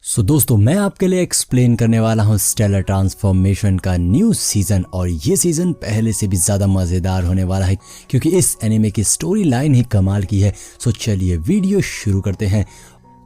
दोस्तों मैं आपके लिए एक्सप्लेन करने वाला हूँ स्टेलर ट्रांसफॉर्मेशन का न्यू सीजन। और ये सीजन पहले से भी ज्यादा मजेदार होने वाला है क्योंकि इस एनिमे की स्टोरी लाइन ही कमाल की है। चलिए वीडियो शुरू करते हैं।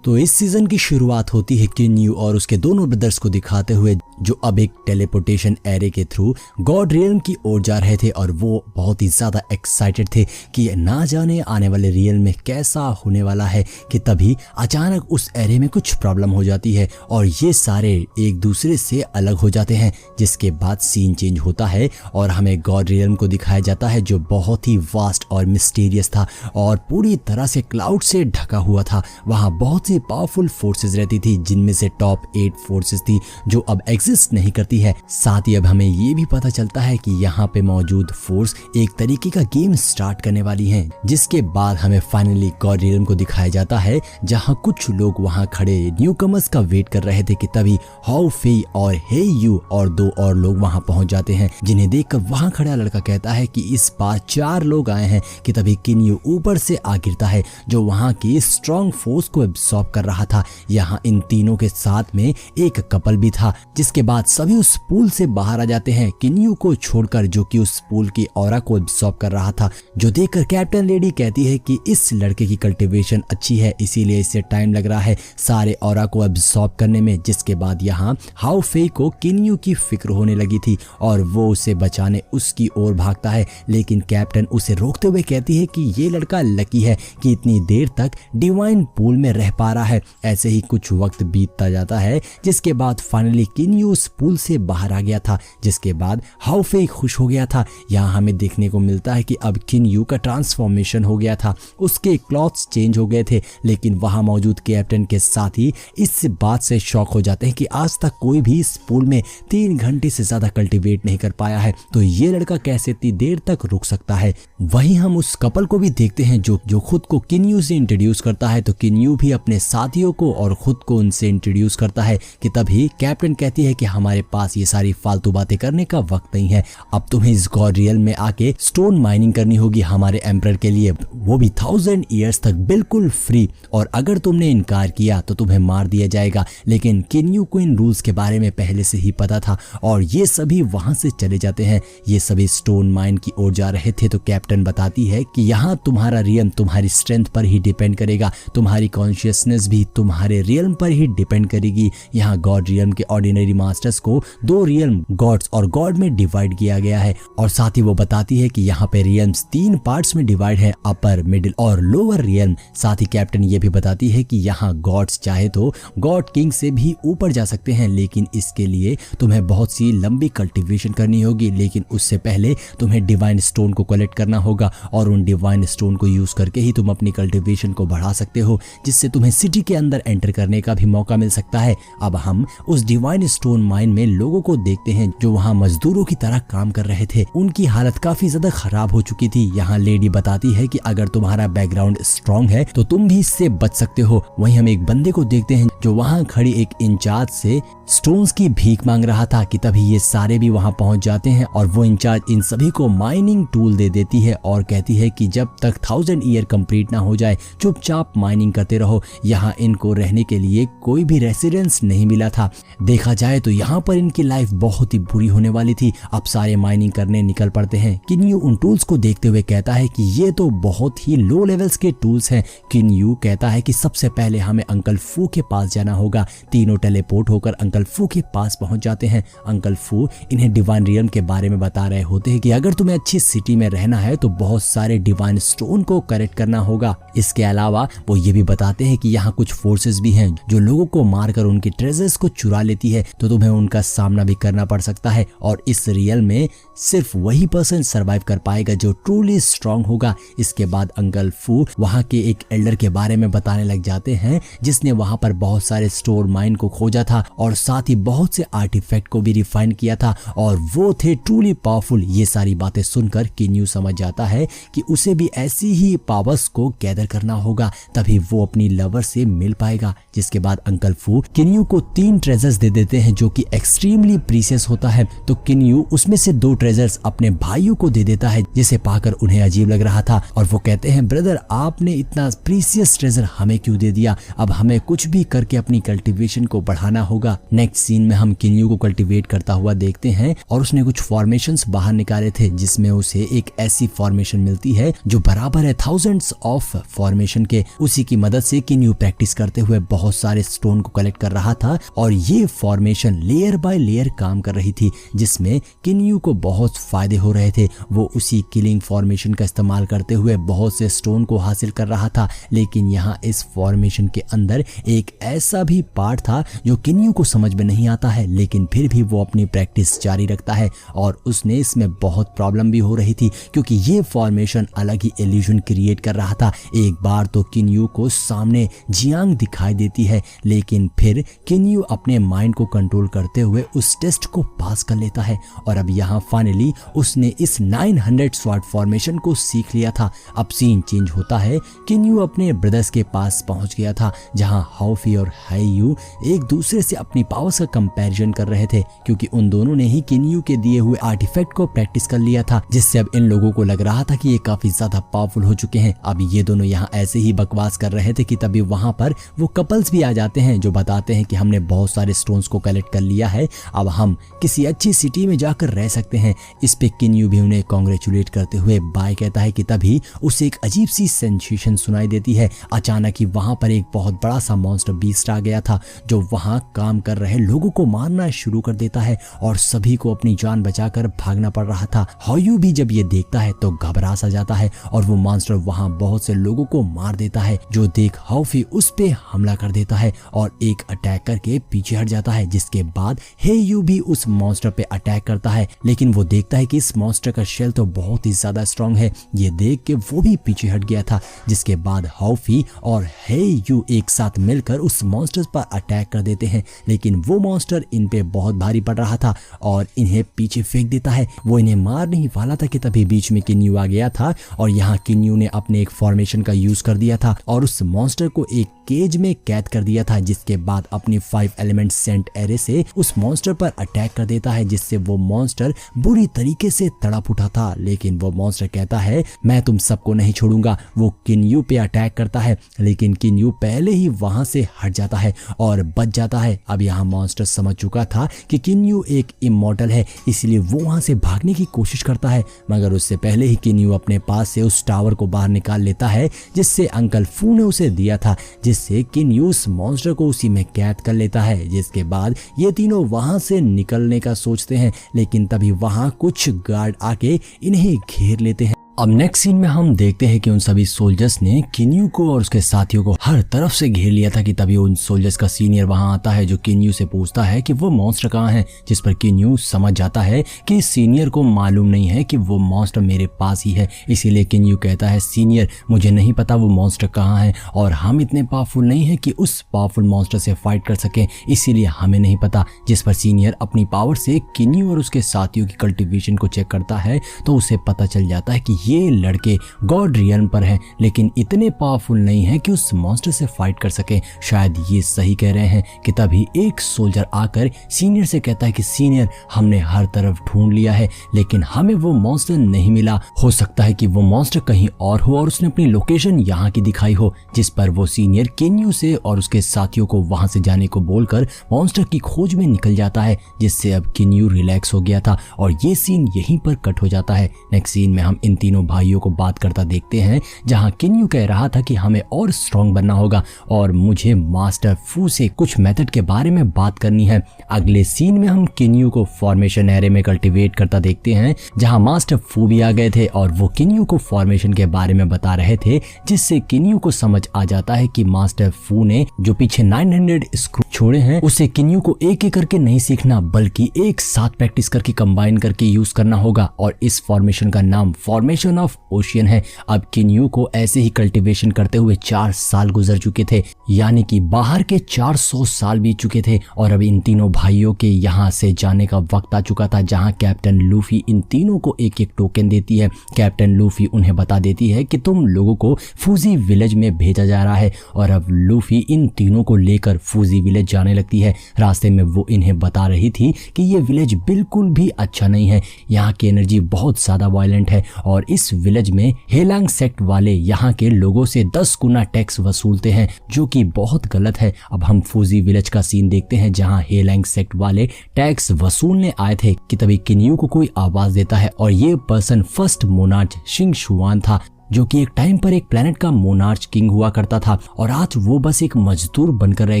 तो इस सीजन की शुरुआत होती है किन्यू और उसके दोनों ब्रदर्स को दिखाते हुए जो अब एक टेलीपोर्टेशन एरे के थ्रू गॉड रियल्म की ओर जा रहे थे और वो बहुत ही ज़्यादा एक्साइटेड थे कि ना जाने आने वाले रियल में कैसा होने वाला है कि तभी अचानक उस एरे में कुछ प्रॉब्लम हो जाती है और ये सारे एक दूसरे से अलग हो जाते हैं, जिसके बाद सीन चेंज होता है और हमें गॉड रियल्म को दिखाया जाता है जो बहुत ही वास्ट और मिस्टीरियस था और पूरी तरह से क्लाउड से ढका हुआ था। वहाँ बहुत सी पावरफुल फोर्सेस रहती थी जिनमें से टॉप 8 फोर्सेस थी जो अब एग्जिस्ट नहीं करती है। साथ ही अब हमें ये भी पता चलता है कि यहाँ पे मौजूद फोर्स एक तरीके का गेम स्टार्ट करने वाली हैं, जिसके बाद हमें फाइनली गॉड रियल्म को दिखाया जाता है जहाँ कुछ लोग वहाँ खड़े न्यूकमर्स का वेट कर रहे थे कि तभी हाउ फेई और हे यू और 2 और लोग वहाँ पहुंच जाते हैं, जिन्हें देखकर वहाँ खड़ा लड़का कहता है कि इस बार 4 लोग आए हैं कि तभी किन्यू ऊपर से आ गिरता है जो वहाँ की स्ट्रॉन्ग फोर्स को एब्सॉर्ब कर रहा था। यहाँ इन तीनों के साथ में एक कपल भी था। जिसके बाद सभी उस पूल से बाहर आ जाते हैं किन्यू को छोड़कर जो कि उस पूल की ऑरा को एब्सॉर्ब कर रहा था, जो देखकर कैप्टन लेडी कहती है कि इस लड़के की कल्टीवेशन अच्छी है इसीलिए इसे टाइम लग रहा है सारे ऑरा को एब्सॉर्ब करने में। जिसके बाद यहाँ हाउ फेई को किन्यू की फिक्र होने लगी थी और वो उसे बचाने उसकी ओर भागता है, लेकिन कैप्टन उसे रोकते हुए कहती है कि ये लड़का लकी है कि इतनी देर तक डिवाइन पूल में रह पा रहा है। ऐसे ही कुछ वक्त बीतता जाता है जिसके बाद फाइनली किन्यू उस पूल से बाहर आ गया था, जिसके बाद हाउ फेई खुश हो गया था। यहाँ हमें देखने को मिलता है कि अब किन्यू का ट्रांसफॉर्मेशन हो गया था, उसके क्लॉथ्स चेंज हो गए थे, लेकिन वहां मौजूद कैप्टन के साथ ही इस बात से शॉक हो जाते हैं कि आज तक कोई भी इस पूल में 3 घंटे से ज्यादा कल्टीवेट नहीं कर पाया है, तो ये लड़का कैसे इतनी देर तक रुक सकता है। वहीं हम उस कपल को भी देखते हैं जो खुद को किन्यू से इंट्रोड्यूस करता है, तो किन्यू भी अपने साथियों को और खुद को उनसे इंट्रोड्यूस करता है कि तभी कैप्टन कहती है कि हमारे पास ये सारी फालतू बातें करने का वक्त नहीं है, अब तुम्हें इस गॉड रियल में आके स्टोन माइनिंग करनी होगी हमारे एम्परर के लिए, वो भी 1000 ईयर्स तक बिल्कुल फ्री, और अगर तुमने इनकार किया तो तुम्हें मार दिया जाएगा। लेकिन किन्यू को इन रूल्स के बारे में पहले से ही पता था और ये सभी वहां से चले जाते हैं। ये सभी स्टोन माइन की ओर जा रहे थे, तो कैप्टन बताती है कि यहाँ तुम्हारा रियम तुम्हारी स्ट्रेंथ पर ही डिपेंड करेगा, तुम्हारी कॉन्शियसनेस भी तुम्हारे रियल्म पर ही डिपेंड करेगी। यहाँ गॉड रियल्म के ऑर्डिनरी मास्टर्स को 2 रियल्म गॉड्स और गॉड में डिवाइड किया गया है, और साथ ही वो बताती है कि यहाँ पे रियल्म्स 3 पार्ट्स में डिवाइड है, अपर, मिडिल और लोअर रियल्म। साथ ही कैप्टन ये भी बताती है कि यहाँ गॉड्स चाहे तो गॉड किंग से भी ऊपर जा सकते हैं, लेकिन इसके लिए तुम्हें बहुत सी लंबी कल्टीवेशन करनी होगी, लेकिन उससे पहले तुम्हें डिवाइन स्टोन को कलेक्ट करना होगा और उन डिवाइन स्टोन को यूज करके ही तुम अपनी कल्टीवेशन को बढ़ा सकते हो, जिससे तुम्हें सिटी के अंदर एंटर करने का भी मौका मिल सकता है। अब हम उस डिवाइन स्टोन माइन में लोगों को देखते हैं जो वहां मजदूरों की तरह काम कर रहे थे। उनकी हालत काफी ज्यादा खराब हो चुकी थी। यहाँ लेडी बताती है कि अगर तुम्हारा बैकग्राउंड स्ट्रॉन्ग है तो तुम भी इससे बच सकते हो। वहीं हम एक बंदे को देखते हैं जो वहां खड़ी एक इंचार्ज से स्टोन्स की भीख मांग रहा था कि तभी ये सारे भी वहां पहुंच जाते हैं और वो इंचार्ज इन सभी को माइनिंग टूल दे देती है और कहती है कि जब तक 1000 ईयर कंप्लीट ना हो जाए चुपचाप माइनिंग करते रहो। यहाँ इनको रहने के लिए कोई भी रेसिडेंस नहीं मिला था। देखा जाए तो यहाँ पर इनकी लाइफ बहुत ही बुरी होने वाली थी। अब सारे माइनिंग करने निकल पड़ते हैं। किन्यू उन टूल्स को देखते हुए कहता है कि ये तो बहुत ही लो लेवल्स के टूल्स हैं। किन्यू कहता है कि सबसे पहले हमें अंकल फू के पास जाना होगा। तीनों टेलीपोर्ट होकर अंकल फू के पास पहुंच जाते हैं। अंकल फू इन्हें डिवाइन रियल्म के बारे में बता रहे होते हैं कि अगर तुम्हें अच्छी सिटी में रहना है तो बहुत सारे डिवाइन स्टोन को कलेक्ट करना होगा। इसके अलावा वो ये भी बताते हैं कि यहाँ कुछ फोर्सेस भी हैं जो लोगों को मारकर उनके ट्रेजर्स को चुरा लेती है, तो तुम्हें उनका सामना भी करना पड़ सकता है और इस रियल में सिर्फ वही पर्सन सरवाइव कर पाएगा जो ट्रूली स्ट्रांग होगा। इसके बाद अंकल फू वहाँ के एक एल्डर के बारे में बताने लग जाते हैं जिसने वहाँ पर बहुत सारे स्टोर माइन को खोजा था और साथ ही बहुत से आर्टिफैक्ट को भी रिफाइन किया था और वो थे ट्रूली पावरफुल। ये सारी बातें सुनकर किन्यू समझ जाता है कि उसे भी ऐसी ही पावर्स को गैदर करना होगा। तभी वो अपनी लवर टावर से मिल पाएगा। जिसके बाद अंकल फू किन्यू को 3 ट्रेजर्स दे देते हैं जो कि एक्सट्रीमली प्रीशियस होता है। तो किन्यू उसमें से 2 ट्रेजर्स अपने भाइयों को दे देता है, जिसे पाकर उन्हें अजीब लग रहा था और वो कहते हैं ब्रदर आपने इतना प्रीशियस ट्रेजर हमें क्यों दे दिया, अब हमें कुछ भी करके अपनी कल्टीवेशन को बढ़ाना होगा। नेक्स्ट सीन में हम किन्यू को कल्टीवेट करता हुआ देखते हैं और उसने कुछ फॉर्मेशंस बाहर निकाले थे, जिसमें उसे एक ऐसी फॉर्मेशन मिलती है जो बराबर है थाउजेंड्स ऑफ फॉर्मेशन के। उसी की मदद से किन्यू प्रैक्टिस करते हुए बहुत सारे स्टोन को कलेक्ट कर रहा था और ये फॉर्मेशन लेयर बाय लेयर काम कर रही थी, जिसमें किन्यू को बहुत फायदे हो रहे थे। वो उसी किलिंग फॉर्मेशन का इस्तेमाल करते हुए बहुत से स्टोन को हासिल कर रहा था। लेकिन यहाँ इस फॉर्मेशन के अंदर एक ऐसा भी पार्ट था जो किन्यू को समझ में नहीं आता है, लेकिन फिर भी वो अपनी प्रैक्टिस जारी रखता है और उसने इसमें बहुत प्रॉब्लम भी हो रही थी क्योंकि ये फॉर्मेशन अलग ही इल्यूजन क्रिएट कर रहा था। एक बार तो किन्यू को सामने जियांग दिखाई देती है, लेकिन फिर किन्यू अपने माइंड को कंट्रोल करते हुए उस टेस्ट को पास कर लेता है और अब यहाँ फाइनली उसने इस 900 स्वॉर्ड फॉर्मेशन को सीख लिया था। अब सीन चेंज होता है, किन्यू अपने ब्रदर्स के पास पहुंच गया था जहां हाओफी और हाईयू एक दूसरे से अपनी पावर्स का कंपैरिजन कर रहे थे क्योंकि उन दोनों ने ही किन्यू के दिए हुए आर्टिफैक्ट को प्रैक्टिस कर लिया था, जिससे अब इन लोगों को लग रहा था कि ये काफी ज्यादा पावरफुल हो चुके हैं। अब ये दोनों यहाँ ऐसे ही बकवास कर रहे थे कि तभी वहां पर वो कपल्स भी आ जाते हैं जो बताते हैं कि हमने बहुत सारे स्टोन्स को कलेक्ट कर लिया है, अब हम किसी अच्छी सिटी में जाकर रह सकते हैं। इस पे किन्यू भी उन्हें कांग्रेचुलेट करते हुए बाय कहता है कि तभी उसे एक अजीब सी सेंसेशन सुनाई देती है। अचानक ही वहां पर एक बहुत बड़ा सा मॉन्स्टर बीस्ट आ गया था जो वहां काम कर रहे लोगों को मारना शुरू कर देता है और सभी को अपनी जान बचाकर भागना पड़ रहा था। हाओयू भी जब ये देखता है तो घबरा सा जाता है और वो मॉन्स्टर वहां बहुत से लोगों को मार देता है, जो देख हाओफी उस पे हमला कर देता है और एक अटैक करके पीछे हट जाता है। जिसके बाद हेयू भी उस मॉन्स्टर पे अटैक करता है, लेकिन वो देखता है कि इस मॉन्स्टर का शेल तो बहुत ही ज्यादा स्ट्रांग है। ये देख के वो भी पीछे हट गया था। जिसके बाद हाओफी और हेयू एक साथ मिलकर उस मॉन्स्टर पर अटैक कर देते हैं, लेकिन वो मॉन्स्टर इन पे बहुत भारी पड़ रहा था और इन्हें पीछे फेंक देता है। वो इन्हें मार नहीं वाला था कि तभी बीच में किन्यू आ गया था और यहाँ किन्यू ने अपने एक फॉर्मेशन का यूज कर दिया था और उस मॉन्स्टर को एक केज में कैद कर दिया था। जिसके बाद अपनी 5 एलिमेंट सेंट एरे से उस मॉन्स्टर पर अटैक कर देता है, जिससे वो मॉन्स्टर बुरी तरीके से तड़प उठा था। लेकिन वो मॉन्स्टर कहता है मैं तुम सबको नहीं छोड़ूंगा। वो किन्यू पे अटैक करता है, लेकिन किन्यू पहले ही वहां से हट जाता है और बच जाता है। अब यहाँ मॉन्स्टर समझ चुका था कि किन्यू एक इमॉर्टल है, इसलिए वो वहां से भागने की कोशिश करता है, मगर उससे पहले ही किन्यू अपने पास से उस टावर को बाहर निकाल लेता है जिससे अंकल फू ने उसे दिया था, जिससे किन्यू उस मॉन्स्टर को उसी में कैद कर लेता है। जिसके बाद ये तीनों वहां से निकलने का सोचते हैं, लेकिन तभी वहां कुछ गार्ड आके इन्हें घेर लेते हैं। अब नेक्स्ट सीन में हम देखते हैं कि उन सभी सोल्जर्स ने किन्यू को और उसके साथियों को हर तरफ से घेर लिया था कि तभी उन सोल्जर्स का सीनियर वहां आता है जो किन्यू से पूछता है कि वो मॉन्स्टर कहाँ है, जिस पर किन्यू समझ जाता है कि सीनियर को मालूम नहीं है कि वो मॉन्स्टर मेरे पास ही है। इसीलिए किन्यू कहता है सीनियर मुझे नहीं पता वो मॉन्स्टर कहाँ है और हम इतने पावरफुल नहीं है कि उस पावरफुल मॉन्स्टर से फाइट कर सके, इसीलिए हमें नहीं पता। जिस पर सीनियर अपनी पावर से किन्यू और उसके साथियों की कल्टीवेशन को चेक करता है तो उसे पता चल जाता है कि ये लड़के गॉड रियल्म पर हैं, लेकिन इतने पावरफुल नहीं हैं कि उस मॉन्स्टर से फाइट कर सके। शायद ये सही कह रहे हैं कि तभी एक सोल्जर आकर सीनियर से कहता है कि सीनियर हमने हर तरफ ढूंढ लिया है लेकिन हमें वो मॉन्स्टर नहीं मिला। हो सकता है कि वो मॉन्स्टर कहीं और हो और उसने अपनी लोकेशन यहाँ की दिखाई हो। जिस पर वो सीनियर किन्यू से और उसके साथियों को वहां से जाने को बोलकर मॉन्स्टर की खोज में निकल जाता है, जिससे अब किन्यू रिलैक्स हो गया था और ये सीन यहीं पर कट हो जाता है। नेक्स्ट सीन में हम इन तीनों भाइयों को बात करता देखते हैं, जहां किन्यू कह रहा था कि हमें और स्ट्रॉन्ग बनना होगा और मुझे मास्टर फू से कुछ मेथड के बारे में बात करनी है। अगले सीन में हम किन्यू को फॉर्मेशन एरे में कल्टीवेट करता देखते हैं, जहां मास्टर फू भी आ गए थे और वो किन्यू को फॉर्मेशन के बारे में बता रहे थे, जिससे किन्यू को समझ आ जाता है कि मास्टर फू ने जो पीछे 900 स्क्रू छोड़े हैं उसे किन्यू को एक एक करके नहीं सीखना बल्कि एक साथ प्रैक्टिस करके कंबाइन करके यूज करना होगा। और इस फॉर्मेशन का नाम फॉर्मेशन ऑफ ओशियन है। अब किन्यू को ऐसे ही कल्टीवेशन करते हुए 4 साल गुजर चुके थे, यानी कि बाहर के 400 साल बीत चुके थे। और अब इन तीनों भाइयों के यहाँ से जाने का वक्त आ चुका था, जहाँ कैप्टन लूफी इन तीनों को एक एक टोकन देती है। कैप्टन लूफी उन्हें बता देती है कि तुम लोगों को फूजी विलेज में भेजा जा रहा है। और अब लूफी इन तीनों को लेकर फूजी विलेज जाने लगती है। रास्ते में वो इन्हें बता रही थी कि ये विलेज बिल्कुल भी अच्छा नहीं है, यहाँ की एनर्जी बहुत ज्यादा वायलेंट है और इस विलेज में हेलांग सेक्ट वाले यहाँ के लोगों से 10 गुना टैक्स वसूलते हैं, जो कि बहुत गलत है। अब हम फूजी विलेज का सीन देखते हैं, जहाँ हेलांग सेक्ट वाले टैक्स वसूलने आए थे कि तभी किन्यू को कोई आवाज देता है और ये पर्सन फर्स्ट मोनार्च शिंग शुआन था, जो कि एक टाइम पर एक प्लेनेट का मोनार्च किंग हुआ करता था और आज वो बस एक मजदूर बनकर रह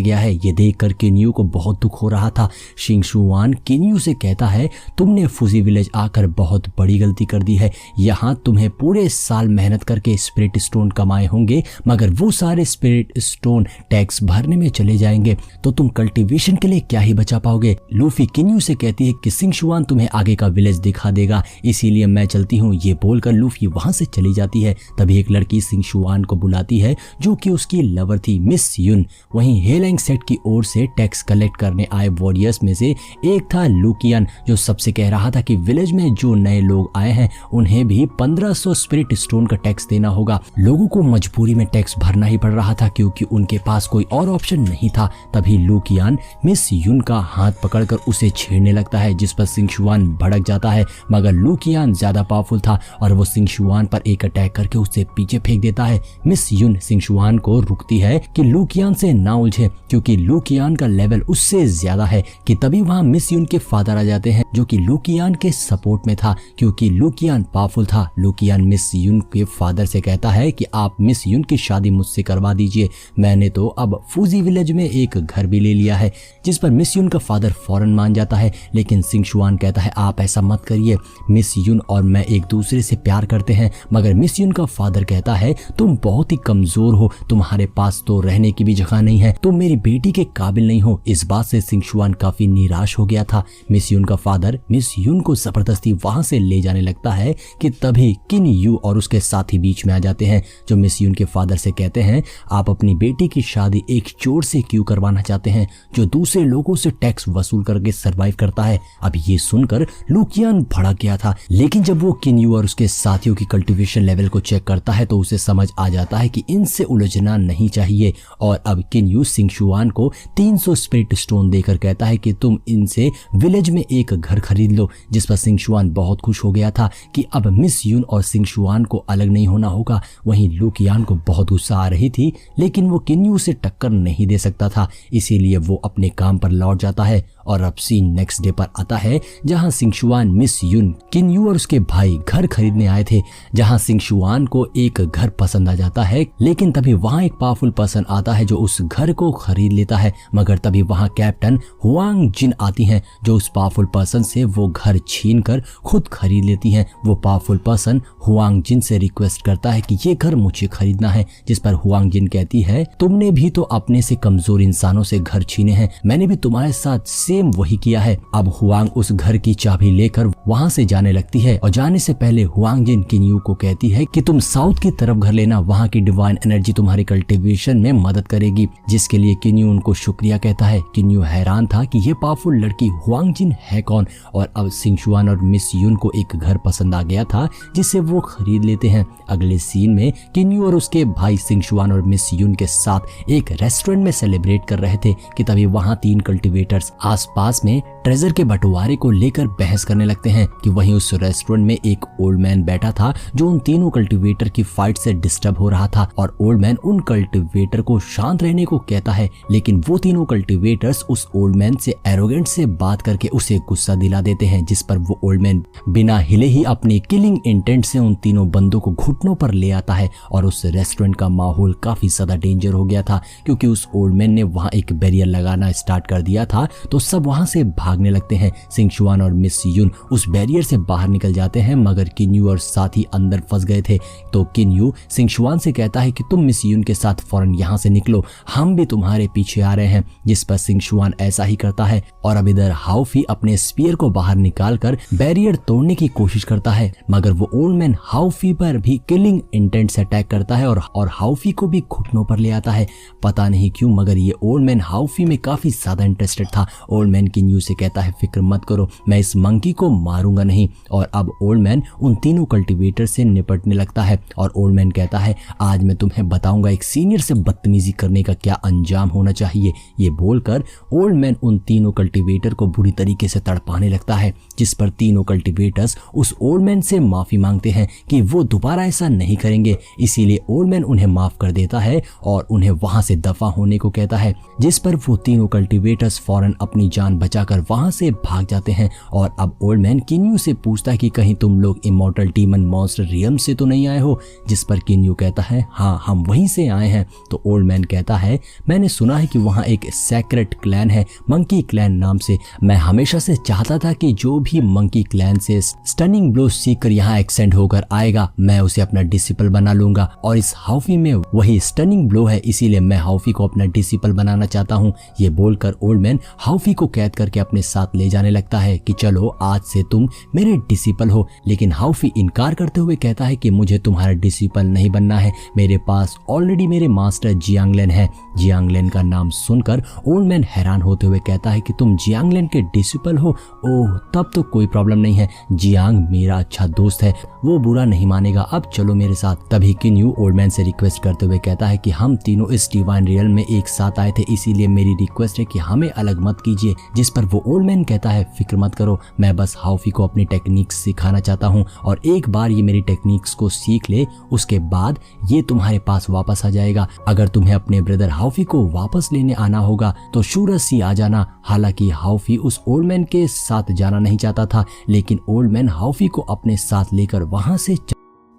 गया है। ये देखकर किन्यू को बहुत दुख हो रहा था। शिंग शुआन किन्यू से कहता है, तुमने फूजी विलेज आकर बहुत बड़ी गलती कर दी है। यहाँ तुम्हें पूरे साल मेहनत करके स्पिरिट स्टोन कमाए होंगे, मगर वो सारे स्पिरिट स्टोन टैक्स भरने में चले जाएंगे, तो तुम कल्टीवेशन के लिए क्या ही बचा पाओगे। लूफी किन्यू से कहती है कि शिंग शुआन तुम्हें आगे का विलेज दिखा देगा, इसीलिए मैं चलती हूँ। ये बोलकर लूफी वहां से चली जाती है। तभी एक लड़की शिंग शुआन को बुलाती है, जो कि उसकी लवर थी मिस युन। वहीं हेलैंग सेट की ओर से टैक्स कलेक्ट करने आए वॉरियर्स में से एक था लुकियन, जो सबसे कह रहा था कि विलेज में जो नए लोग आए हैं उन्हें भी 1500 स्पिरिट स्टोन का टैक्स देना होगा। लोगों को मजबूरी में टैक्स भरना ही पड़ रहा था, क्योंकि उनके पास कोई और ऑप्शन नहीं था। तभी लुकियन मिस युन का हाथ पकड़कर उसे छेड़ने लगता है, जिस पर शिंग शुआन भड़क जाता है, मगर लुकियन ज्यादा पावरफुल था और वो शिंग शुआन पर एक अटैक करके उसे पीछे फेंक देता है। मिस युन शिंग शुआन को रुकती है कि लुकियन से ना उलझे, क्योंकि लुकियन का लेवल उससे ज्यादा है। कि तभी वहां मिस युन के फादर आ जाते हैं, जो कि लुकियन के सपोर्ट में था, क्योंकि लुकियन पावरफुल था। लुकियन मिस युन के फादर से कहता है कि आप मिस युन की शादी मुझसे करवा दीजिए, मैंने तो अब फूजी विलेज में एक घर भी ले लिया है। जिस पर मिस युन का फादर फौरन मान जाता है, लेकिन शिंग शुआन कहता है आप ऐसा मत करिए, मिस युन और मैं एक दूसरे से प्यार करते हैं। मगर मिस युन का फादर कहता है तुम बहुत ही कमजोर हो, तुम्हारे पास तो रहने की भी जगह नहीं है, तुम मेरी बेटी के काबिल नहीं हो। इस बात से शिंग शुआन काफी निराश हो गया था। मिस युन का फादर मिस युन को जबरदस्ती वहां से ले जाने लगता है कि तभी किन यू और उसके साथी बीच में आ जाते हैं, जो मिस युन के फादर से कहते हैं आप अपनी बेटी की शादी एक चोर से क्यों करवाना चाहते हैं, जो दूसरे लोगों से टैक्स वसूल करके सरवाइव करता है। अब ये सुनकर लुकियन भड़क गया था, लेकिन जब वो किन यू और उसके साथियों की कल्टीवेशन लेवल को चेक करता है तो उसे समझ आ जाता है कि इनसे उलझना नहीं चाहिए। और अब किन यू शिंग शुआन को 300 स्पिरिट स्टोन देकर कहता है कि तुम इनसे विलेज में एक घर खरीद लो, जिस पर शिंग शुआन बहुत खुश हो गया था कि अब मिस युन और शिंग शुआन को अलग नहीं होना होगा। वहीं लुकियन को बहुत गुस्सा आ रही थी, लेकिन वो किन यू से टक्कर नहीं दे सकता था, इसीलिए वो अपने काम पर लौट जाता है। और अब सीन नेक्स्ट डे पर आता है, जहां शिंग शुआन मिस युन किन यू और उसके भाई घर खरीदने आए थे, जहां शिंग शुआन को एक घर पसंद आ जाता है। लेकिन तभी वहां एक पावरफुल पर्सन आता है जो उस घर को खरीद लेता है, मगर तभी वहां कैप्टन हुआंग जिन आती हैं, जो उस पावरफुल पर्सन से वो घर छीनकर खुद खरीद लेती हैं। वो पावरफुल पर्सन हुआंग जिन से रिक्वेस्ट करता है कि ये घर मुझे खरीदना है, जिस पर हुआंग जिन कहती है तुमने भी तो अपने से कमजोर इंसानों से घर छीने हैं, मैंने भी तुम्हारे साथ सेम वही किया है। अब हुआंग उस घर की चाबी लेकर वहां से जाने लगती है और जाने से पहले हुआंग जिन किन यू को कहती है कि तुम साउथ की तरफ घर लेना, वहां की डिवाइन एनर्जी तुम्हारी कल्टीवेशन में मदद करेगी, जिसके लिए किन यू उनको शुक्रिया कहता है। किन यू हैरान था कि ये पावरफुल लड़की हुआंग जिन है कौन, और अब शिंग शुआन और मिस युन को एक घर पसंद आ गया था जिसे वो खरीद लेते हैं। अगले सीन में किन यू और उसके भाई शिंग शुआन और मिस युन के साथ एक रेस्टोरेंट में सेलिब्रेट कर रहे थे कि तभी वहां 3 कल्टीवेटर्स आसपास में ट्रेजर के बंटवारे को लेकर बहस करने लगते हैं कि वहीं उस रेस्टोरेंट में एक ओल्ड मैन बैठा था जो उन तीनों कल्टीवेटर की फाइट से डिस्टर्ब हो रहा था। और ओल्ड मैन उन कल्टीवेटर को शांत रहने को कहता है, लेकिन वो तीनों कल्टीवेटर्स उस ओल्ड मैन से एरोगेंट से बात करके उसे गुस्सा दिला देते हैं, जिस पर वो ओल्ड मैन बिना हिले ही अपनी किलिंग इंटेंट से उन तीनों बंदों को घुटनों पर ले आता है। और उस रेस्टोरेंट का माहौल काफी ज्यादा डेंजर हो गया था, क्योंकि उस ओल्ड मैन ने वहां एक बैरियर लगाना स्टार्ट कर दिया था, तो सब वहां से भागने लगते हैं। शिंग शुआन और मिस युन उस बैरियर से बाहर निकल जाते हैं, मगर किन यू और साथी अंदर फंस गए थे। तो किन यू सिंगशुआन से कहता है कि तुम मिस यून के साथ फौरन यहाँ से निकलो, हम भी तुम्हारे पीछे आ रहे हैं। जिस पर सिंगशुआन ऐसा ही करता है और अब इधर हाउफी अपने स्पीयर को बाहर निकालकर बैरियर तोड़ने की कोशिश करता है, मगर वो ओल्ड मैन हाउफी पर भी किलिंग इंटेंट से अटैक करता है और हाउफी को भी घुटनों पर ले आता है। पता नहीं क्यों मगर ये ओल्ड मैन हाउफी में काफी ज्यादा इंटरेस्टेड था। ओल्ड मैन किन यू से कहता है फिक्र मत करो, मैं इस मंकी को मारूंगा नहीं। और अब ओल्ड मैन उन तीनों कल्टीवेटर से निपटने लगता है और ओल्ड मैन कहता है आज मैं तुम्हें बताऊंगा एक सीनियर से बदतमीजी करने का क्या अंजाम होना चाहिए। ये बोलकर ओल्ड मैन उन तीनों कल्टीवेटर को बुरी तरीके से तड़पाने लगता है, जिस पर तीनों कल्टीवेटर्स उस ओल्ड मैन से माफी मांगते हैं कि वो दोबारा ऐसा नहीं करेंगे। इसीलिए ओल्ड मैन उन्हें माफ कर देता है और उन्हें वहां से दफा होने को कहता है, जिस पर वो तीनों कल्टीवेटर्स फौरन अपनी जान बचाकर वहां से भाग जाते हैं। और अब ओल्ड मैन किन्यू से पूछता है कि कहीं तुम लोग इमॉर्टल डीमन मॉन्स्टर रियम से तो नहीं आए हो, जिस पर किन्यू कहता है हाँ हम वहीं से आए हैं। तो ओल्ड मैन कहता है मैंने सुना है कि वहाँ एक सेक्रेट क्लैन है मंकी क्लैन नाम से, मैं हमेशा से चाहता था कि जो भी मंकी क्लैन से स्टनिंग ब्लो सीखकर यहाँ एक्सेंड होकर आएगा मैं उसे अपना डिसिपल बना लूंगा और इस हाउफी में वही स्टनिंग ब्लो है, इसीलिए मैं हाउफी को अपना डिसिपल बनाना चाहता हूँ। ये बोलकर ओल्ड मैन हाउफी को कैद करके अपने साथ ले जाने लगता है कि चलो आज से तुम मेरे डिसिपल हो। लेकिन हाउफी इनकार करते हुए कहता है कि मुझे तुम्हारा डिसिपल नहीं बनना है, मेरे पास ऑलरेडी मेरे मास्टर जियांगलेन है। जियांगलेन का नाम सुनकर ओल्ड मैन हैरान होते हुए कहता है कि तुम जियांगलेन के डिसिपल हो, ओह तब तो कोई प्रॉब्लम नहीं है, जियांग मेरा अच्छा दोस्त है, वो बुरा नहीं मानेगा, अब चलो मेरे साथ। तभी किन्यू ओल्ड मैन से रिक्वेस्ट करते हुए कहता है कि हम तीनों इस डिवाइन रियल में एक साथ आए थे, इसीलिए मेरी रिक्वेस्ट है कि हमें अलग मत कीजिए। जिस पर वो ओल्ड मैन कहता है फिक्र मत करो, मैं बस हाउफी को अपनी टेक्निक्स सिखाना चाहता हूँ और एक बार ये मेरी टेक्निक्स को सीख ले उसके बाद ये तुम्हारे पास वापस आ जाएगा। अगर तुम्हें अपने ब्रदर हाउफी को वापस लेने आना होगा तो शूरस सी आ जाना। हालांकि हाउफी उस ओल्ड मैन के साथ जाना नहीं चाहता था, लेकिन ओल्ड मैन हाउफी को अपने साथ लेकर वहां से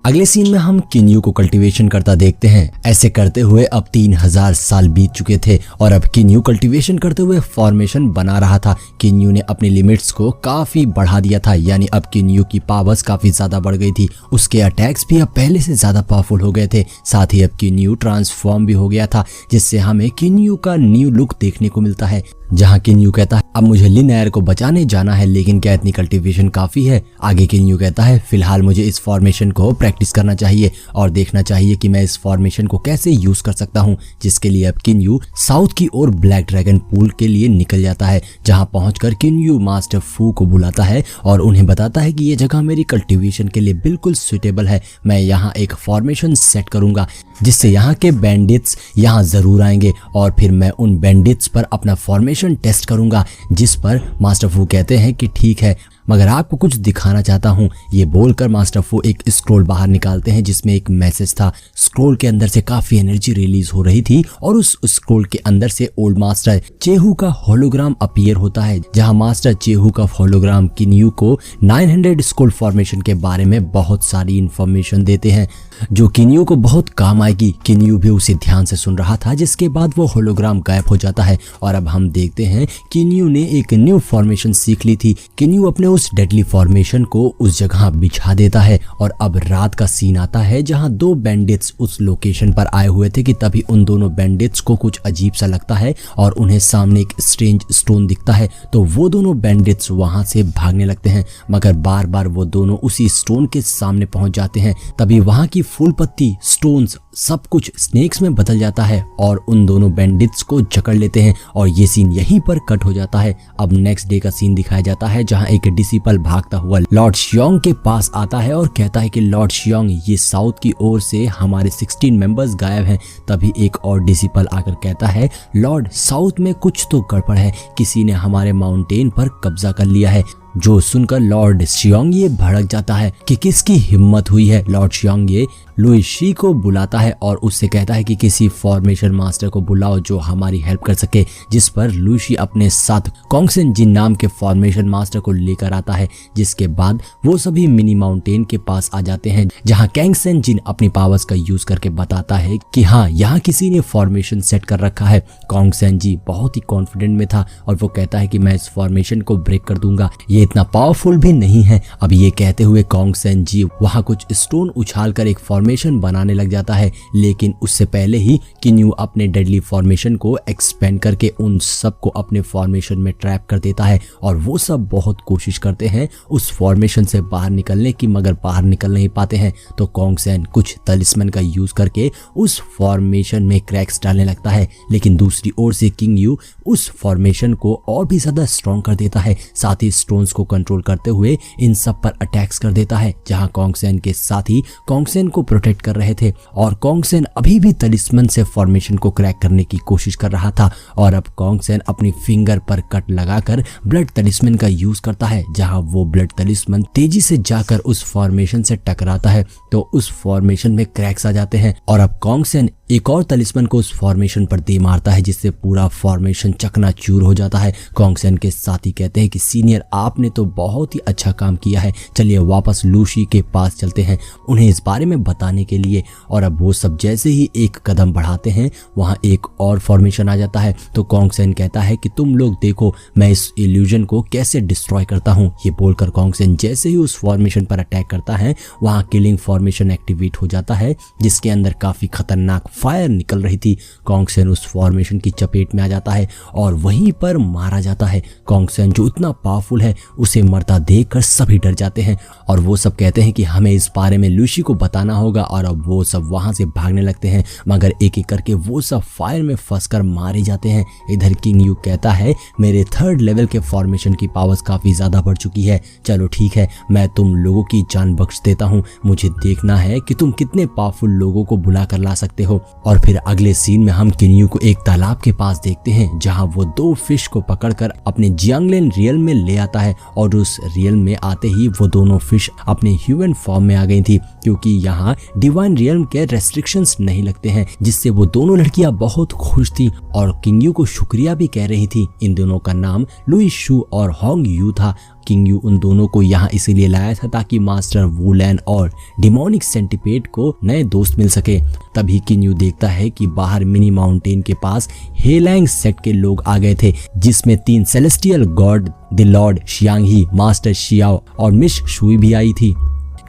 अगले सीन में हम किन्यू को कल्टीवेशन करता देखते हैं। ऐसे करते हुए अब 3000 साल बीत चुके थे और अब किन्यू कल्टीवेशन करते हुए फॉर्मेशन बना रहा था। किन्यू ने अपनी लिमिट्स को काफी बढ़ा दिया था, यानी अब किन्यू की पावर्स काफी ज्यादा बढ़ गई थी, उसके अटैक्स भी अब पहले से ज्यादा पावरफुल हो गए थे। साथ ही अब किन्यू ट्रांसफॉर्म भी हो गया था, जिससे हमें किन्यू का न्यू लुक देखने को मिलता है। जहां किन्यू कहता है अब मुझे लिन एयर को बचाने जाना है, लेकिन क्या इतनी कल्टीवेशन काफी है। आगे किन्यू कहता है फिलहाल मुझे इस फॉर्मेशन को प्रैक्टिस करना चाहिए और देखना चाहिए कि मैं इस फॉर्मेशन को कैसे यूज कर सकता हूं। जिसके लिए अब किन्यू साउथ की ओर ब्लैक ड्रैगन पूल के लिए निकल जाता है, जहां पहुंचकर किन्यू मास्टर फू को बुलाता है और उन्हें बताता है कि ये जगह मेरी कल्टीवेशन के लिए बिल्कुल सुटेबल है, मैं यहाँ एक फॉर्मेशन सेट करूंगा जिससे यहाँ के बैंडिट्स यहाँ जरूर आएंगे और फिर मैं उन बैंडिट्स पर अपना फॉर्मेशन टेस्ट करूंगा। जिस पर मास्टर फू कहते हैं कि ठीक है, मगर आपको कुछ दिखाना चाहता हूँ। ये बोलकर मास्टर फू एक स्क्रोल बाहर निकालते हैं जिसमें एक मैसेज था। स्क्रोल के अंदर से काफी एनर्जी रिलीज हो रही थी और उस स्क्रोल के अंदर से ओल्ड मास्टर चेहू का होलोग्राम अपीयर होता है, जहां मास्टर चेहू का होलोग्राम किन्यू को 900 स्क्रोल फॉर्मेशन के बारे में बहुत सारी इंफॉर्मेशन देते हैं जो किन्यू को बहुत काम आएगी। किन्यू भी उसे ध्यान से सुन रहा था, जिसके बाद वो होलोग्राम गायब हो जाता है और अब हम देखते हैं किन्यू ने एक न्यू फॉर्मेशन सीख ली थी। किन्यू अपने उस डेडली फॉर्मेशन को उस जगह बिछा देता है और अब रात का सीन आता है जहां दो बैंडिट्स उस लोकेशन पर आए हुए थे कि तभी उन दोनों बैंडिट्स को कुछ अजीब सा लगता है और उन्हें सामने एक स्ट्रेंज स्टोन दिखता है, तो वो दोनों बैंडिट्स वहां से भागने लगते हैं, मगर बार बार वो दोनों उसी स्टोन के सामने पहुंच जाते हैं। तभी वहां की फूल पत्ती, स्टोन्स, सब कुछ स्नेक्स में बदल जाता है और उन दोनों बैंडिट्स को जकड़ लेते हैं और ये सीन यहीं पर कट हो जाता है। अब नेक्स्ट डे का सीन दिखाया जाता है जहां एक डिसिपल भागता हुआ लॉर्ड शियोंग के पास आता है और कहता है कि लॉर्ड शियोंग, ये साउथ की ओर से हमारे 16 मेंबर्स गायब हैं। तभी एक और डिसिपल आकर कहता है लॉर्ड, साउथ में कुछ तो गड़बड़ है, किसी ने हमारे माउंटेन पर कब्जा कर लिया है। जो सुनकर लॉर्ड शियोंग ये भड़क जाता है कि किसकी हिम्मत हुई है। लॉर्ड शियोंग ये लुईशी को बुलाता है और उससे कहता है कि किसी फॉर्मेशन मास्टर को बुलाओ जो हमारी हेल्प कर सके, जिस पर लुईशी अपने साथ कॉन्गसेन जिन नाम के फॉर्मेशन मास्टर को लेकर आता है। जिसके बाद वो सभी मिनी माउंटेन के पास आ जाते हैं जहां कैंगसेन जिन अपनी पावर्स का यूज करके बताता है कि हाँ, यहाँ किसी ने फॉर्मेशन सेट कर रखा है। कॉन्गसेन जी बहुत ही कॉन्फिडेंट में था और वो कहता है कि मैं इस फॉर्मेशन को ब्रेक कर दूंगा, ये ये इतना पावरफुल भी नहीं है। अब ये कहते हुए कॉन्ग सेन जी वहाँ कुछ स्टोन उछालकर एक फॉर्मेशन बनाने लग जाता है, लेकिन उससे पहले ही किन यू अपने डेडली फॉर्मेशन को एक्सपेंड करके उन सबको अपने फॉर्मेशन में ट्रैप कर देता है और वो सब बहुत कोशिश करते हैं उस फॉर्मेशन से बाहर निकलने की, मगर बाहर निकल नहीं पाते हैं। तो कॉन्ग सेन कुछ तलिस्मन का यूज करके उस फॉर्मेशन में क्रैक्स डालने लगता है, लेकिन दूसरी ओर से किंग यू उस फॉर्मेशन को और भी ज्यादा स्ट्रॉन्ग कर देता है, साथ ही स्टोन्स को कंट्रोल करते हुए इन सब पर अटैक्स कर देता है। जहां कॉन्ग सेन के साथी कॉन्ग सेन को प्रोटेक्ट कर रहे थे और कॉन्ग सेन अभी भी तलिस्मन से फॉर्मेशन को क्रैक करने की कोशिश कर रहा था और अब कॉन्ग सेन अपनी फिंगर पर कट लगाकर ब्लड तलिस्मन का यूज करता है। जहां वो ब्लड तलिस्मन तेजी से जाकर उस फॉर्मेशन से टकराता है तो उस फॉर्मेशन में क्रैक्स आ जाते हैं और अब कॉन्ग सेन एक और तलिस्मन को उस फॉर्मेशन पर दे मारता है, जिससे पूरा फॉर्मेशन चकनाचूर हो जाता है। कॉन्ग सेन के साथी कहते हैं कि सीनियर आपने तो बहुत ही अच्छा काम किया है, चलिए वापस लूशी के पास चलते हैं उन्हें इस बारे में बताने के लिए। और अब वो सब जैसे ही एक कदम बढ़ाते हैं वहां एक और फॉर्मेशन आ जाता है। तो कॉन्ग सेन कहता है कि तुम लोग देखो मैं इस इल्यूजन को कैसे डिस्ट्रॉय करता हूँ। ये बोलकर कॉन्ग सेन जैसे ही उस फॉर्मेशन पर अटैक करता है वहां किलिंग फॉर्मेशन एक्टिवेट हो जाता है, जिसके अंदर काफी खतरनाक फायर निकल रही थी। कॉन्ग सेन उस फॉर्मेशन की चपेट में आ जाता है और वहीं पर मारा जाता है। कॉन्ग सेन जो इतना पावरफुल है उसे मरता देखकर सभी डर जाते हैं और वो सब कहते हैं कि हमें इस बारे में लूशी को बताना होगा और अब वो सब वहां से भागने लगते हैं, मगर एक एक करके वो सब फायर में फंसकर मारे जाते हैं। इधर किंग यू कहता है मेरे 3rd लेवल के फॉर्मेशन की पावर्स काफी ज्यादा बढ़ चुकी है, चलो ठीक है मैं तुम लोगों की जान बख्श देता हूँ, मुझे देखना है कि तुम कितने पावरफुल लोगों को बुला कर ला सकते हो। और फिर अगले सीन में हम किन यू को एक तालाब के पास देखते हैं जहां वो 2 फिश को पकड़कर अपने जियांगलिन रियल में ले आता है और उस रियल में आते ही वो दोनों फिश अपने ह्यूमन फॉर्म में आ गई थी, क्योंकि यहाँ डिवाइन रियल के रेस्ट्रिक्शंस नहीं लगते हैं, जिससे वो दोनों लड़कियां बहुत खुश थी और किंग यू को शुक्रिया भी कह रही थी। इन दोनों का नाम लुई शू और होंग यू था। किंग यू उन दोनों को यहाँ इसीलिए लाया था ताकि मास्टर वुलैन और डिमोनिक सेंटिपेड को नए दोस्त मिल सके। तभी किंग यू देखता है कि बाहर मिनी माउंटेन के पास हेलैंग सेक्ट के लोग आ गए थे, जिसमें 3 celestial God the Lord Xiang, master Xiao और मिस शुई भी आई थी।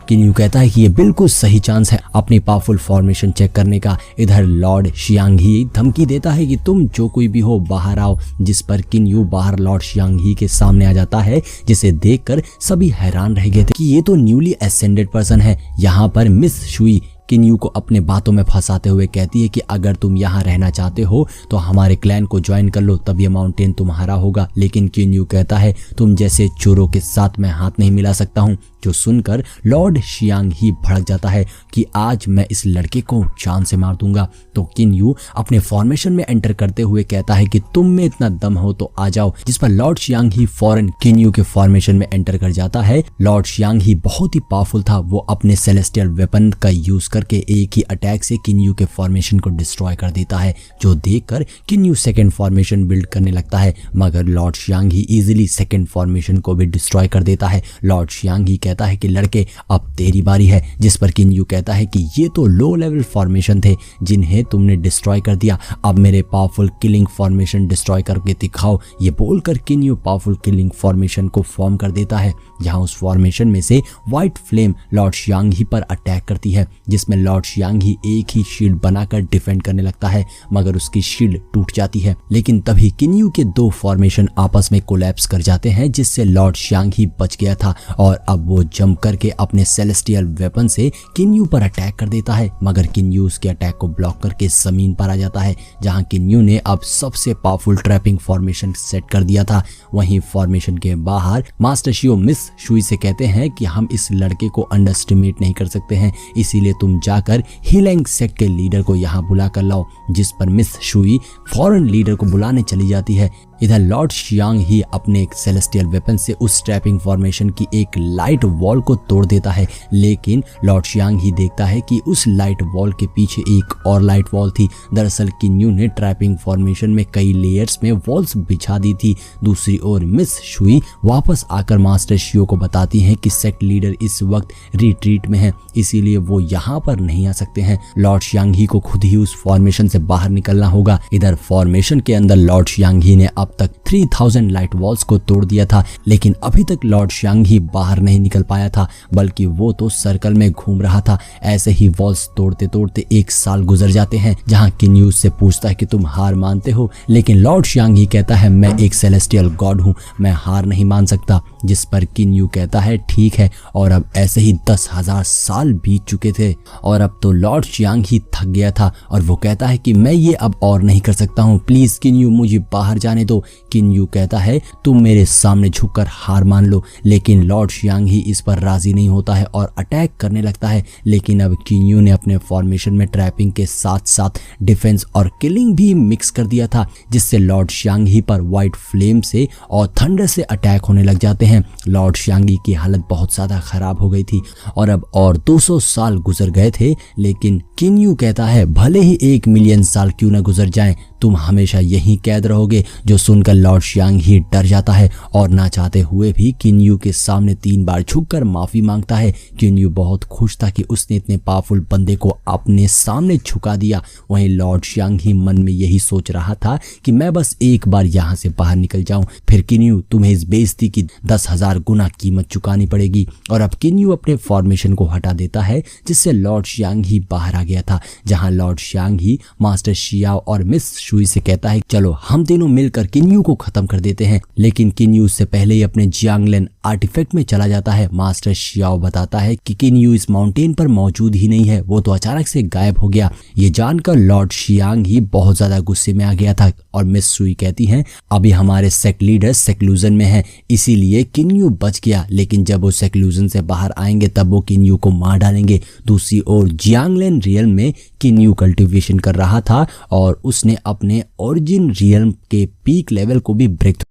किन यू कहता है कि ये बिल्कुल सही चांस है अपनी पावरफुल फॉर्मेशन चेक करने का। इधर लॉर्ड शियांग ही धमकी देता है कि तुम जो कोई भी हो बाहर आओ, जिस पर किन यू बाहर लॉर्ड शियांग ही के सामने आ जाता है, जिसे देखकर सभी हैरान रह गए थे कि ये तो न्यूली एसेंडेड पर्सन है। यहाँ पर मिस शुई किन यू को अपने बातों में फंसाते हुए कहती है कि अगर तुम यहाँ रहना चाहते हो तो हमारे क्लैन को ज्वाइन कर लो, तब ये माउंटेन तुम्हारा होगा। लेकिन किन यू कहता है तुम जैसे चोरों के साथ मैं हाथ नहीं मिला सकता हूँ, जो सुनकर लॉर्ड शियांग ही भड़क जाता है कि आज मैं इस लड़के को जान से मार दूंगा। तो किन यू अपने फॉर्मेशन में एंटर करते हुए कहता है कि तुम में इतना दम हो तो आ जाओ, जिस पर लॉर्ड शियांग ही फौरन किन यू के फॉर्मेशन में एंटर कर जाता है। लॉर्ड शियांग ही बहुत ही पावरफुल था, वो अपने सेलेस्टियल वेपन का यूज करके एक ही अटैक से किन यू के फॉर्मेशन को डिस्ट्रॉय कर देता है, जो देखकर किन यू सेकेंड फॉर्मेशन बिल्ड करने लगता है, मगर लॉर्ड शियांग ही इजिली सेकेंड फॉर्मेशन को भी डिस्ट्रॉय कर देता है। लॉर्ड शियांग ही कहता है कि लड़के अब तेरी बारी है, जिस पर किन यू कहता है कि ये तो लो लेवल फॉर्मेशन थे जिन्हें तुमने डिस्ट्रॉय कर दिया, अब मेरे पावरफुल किलिंग फॉर्मेशन डिस्ट्रॉय करके दिखाओ। ये बोलकर किन यू पावरफुल किलिंग फॉर्मेशन को फॉर्म कर देता है, जहां उस फॉर्मेशन में से व्हाइट फ्लेम लॉर्ड शियांग ही पर अटैक करती है, जिसमें लॉर्ड शियांग ही एक ही शील्ड बनाकर डिफेंड करने लगता है, मगर उसकी शील्ड टूट जाती है। लेकिन तभी किन यू के 2 फॉर्मेशन आपस में कोलैप्स कर जाते हैं, जिससे लॉर्ड शियांग ही बच गया था और अब वो जंप करके अपने सेलेस्टियल वेपन से किन यू पर अटैक कर देता है, मगर किन यू उसके अटैक को ब्लॉक करके जमीन पर आ जाता है, जहां किन यू ने अब सबसे पावरफुल ट्रैपिंग फॉर्मेशन सेट कर दिया था। वहीं फॉर्मेशन के बाहर मास्टर शियो मिस शुई से कहते हैं कि हम इस लड़के को अंडरएस्टिमेट नहीं कर सकते हैं, इसीलिए तुम जाकर हीलैंग सेक्ट के लीडर को यहाँ बुला कर लाओ, जिस पर मिस शुई फॉरेन लीडर को बुलाने चली जाती है। इधर लॉर्ड शियांग ही अपने एक सेलेस्टियल वेपन से उस ट्रैपिंग फॉर्मेशन की एक लाइट वॉल को तोड़ देता है, लेकिन लॉर्ड शियांग ही देखता है कि उस लाइट वॉल के पीछे एक और लाइट वॉल थी। दरअसल किन यू ने ट्रैपिंग फॉर्मेशन में कई लेयर्स में वॉल्स बिछा दी थी। दूसरी ओर मिस शुई वापस आकर मास्टर शियो को बताती हैं कि सेक्ट लीडर इस वक्त रिट्रीट में है, इसीलिए वो यहाँ पर नहीं आ सकते हैं। लॉर्ड शियांग ही को खुद ही उस फॉर्मेशन से बाहर निकलना होगा। इधर फॉर्मेशन के अंदर लॉर्ड शियांग ही ने अब तक 3000 लाइट वॉल्स को तोड़ दिया था, लेकिन अभी तक लॉर्ड शियांग ही बाहर नहीं निकल पाया था, बल्कि वो तो सर्कल में घूम रहा था। ऐसे ही वॉल्स तोड़ते तोड़ते 1 साल गुजर जाते हैं, जहां किन यू से पूछता है कि तुम हार मानते हो, लेकिन लॉर्ड शियांग ही कहता है मैं एक सेलेस्टियल गॉड हूं, मैं हार नहीं मान सकता। जिस पर किन यू कहता है ठीक है, और अब ऐसे ही 10,000 साल बीत चुके थे और अब तो लॉर्ड शियांग ही थक गया था और वो कहता है कि मैं ये अब और नहीं कर सकता हूँ, प्लीज किन यू मुझे बाहर जाने दो। किन यू कहता है तुम मेरे सामने झुककर हार मान लो, लेकिन लॉर्ड शियांग ही इस पर राजी नहीं होता है और अटैक करने लगता है। लेकिन अब किन यू ने अपने फॉर्मेशन में ट्रैपिंग के साथ साथ डिफेंस और किलिंग भी मिक्स कर दिया था, जिससे लॉर्ड शियांग ही पर व्हाइट फ्लेम से और थंडर से अटैक होने लग जाते हैं। लॉर्ड शियांग ही की हालत बहुत ज्यादा खराब हो गई थी और अब और 200 साल गुजर गए थे, लेकिन किन यू कहता है भले ही 1 मिलियन साल क्यों न गुजर जाएं, तुम हमेशा यहीं कैद रहोगे। जो सुनकर लॉर्ड शियांग ही डर जाता है और ना चाहते हुए भी किन यू के सामने 3 बार झुककर माफी मांगता है। किन यू बहुत खुश था कि उसने इतने पावरफुल बंदे को अपने सामने झुका दिया। वहीं लॉर्ड शियांग ही मन में यही सोच रहा था कि मैं बस एक बार यहाँ से बाहर निकल जाऊं, फिर किन यू तुम्हें इस बेइज्जती की 10,000 गुना कीमत चुकानी पड़ेगी। और अब किन यू अपने फॉर्मेशन को हटा देता है, जिससे लॉर्ड शियांग ही बाहर आ गया था, जहां लॉर्ड शियांग ही मास्टर शियाओ और मिस शुई से कहता है चलो हम तीनों मिलकर किन यू को खत्म कर देते हैं। लेकिन किन यू से पहले ही अपने जियांगलिन आर्टिफैक्ट में चला जाता है। मास्टर शियाओ बताता है कि किन यू इस माउंटेन पर मौजूद ही नहीं है, वो तो अचानक से गायब हो गया। ये जानकर लॉर्ड शियांग ही बहुत ज्यादा गुस्से में आ गया था और मिस शुई कहती हैं अभी हमारे सेक्ट लीडर सेक्लूजन में है, इसीलिए किन यू बच गया, लेकिन जब वो सेक्लूजन से बाहर आएंगे तब वो किन यू को मार डालेंगे। दूसरी ओर जियांगलिन रियल्म में किन यू कल्टीवेशन कर रहा था और उसने अपने ओरिजिन रियल्म के पीक लेवल को भी ब्रेक